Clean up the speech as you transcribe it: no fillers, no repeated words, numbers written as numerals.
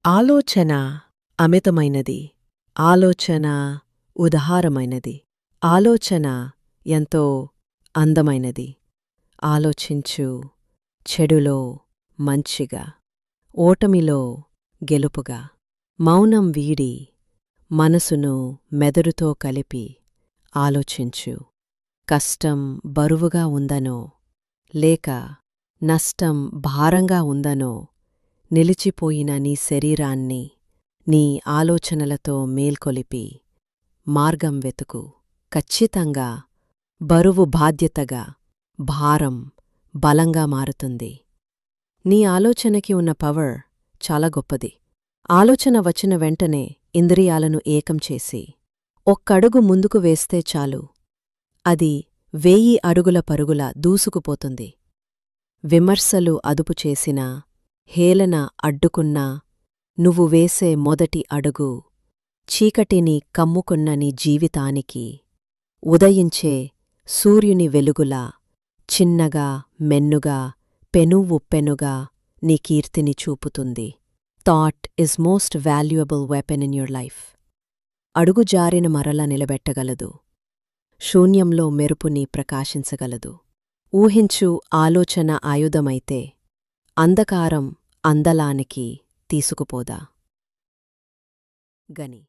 ఆలోచన అమితమైనది. ఆలోచన ఉదారమైనది. ఆలోచన ఎంతో అందమైనది. ఆలోచించు చెడులో మంచిగా, ఓటమిలో గెలుపుగా. మౌనం వీడి మనసును మెదడుతో కలిపి ఆలోచించు. కష్టం బరువుగా ఉందనో, లేక నష్టం భారంగా ఉందనో నిలిచిపోయిన నీ శరీరాన్ని నీ ఆలోచనలతో మేల్కొలిపి మార్గం వెతుకు. ఖచ్చితంగా బరువు బాధ్యతగా, భారం బలంగా మారుతుంది. నీ ఆలోచనకి ఉన్న పవర్ చాలా గొప్పది. ఆలోచన వచ్చిన వెంటనే ఇంద్రియాలను ఏకం చేసి ఒక్కడుగు ముందుకు వేస్తే చాలు, అది 1000 అడుగుల పరుగుల దూసుకుపోతుంది. విమర్శలు అదుపు చేసినా, హేళన అడ్డుకున్నా, నువ్వు వేసే మొదటి అడుగు చీకటిని కమ్ముకున్న నీ జీవితానికి ఉదయించే సూర్యుని వెలుగులా చిన్నగా, మెన్నుగా, పెనుగా నీ కీర్తిని చూపుతుంది. Thought is most valuable weapon in your life. అడుగు జారిన మరల నిలబెట్టగలదు. శూన్యంలో మెరుపుని ప్రకాశించగలదు. ఊహించు ఆలోచన ఆయుధమైతే అంధకారం అందలానికి తీసుకుపోదా. గని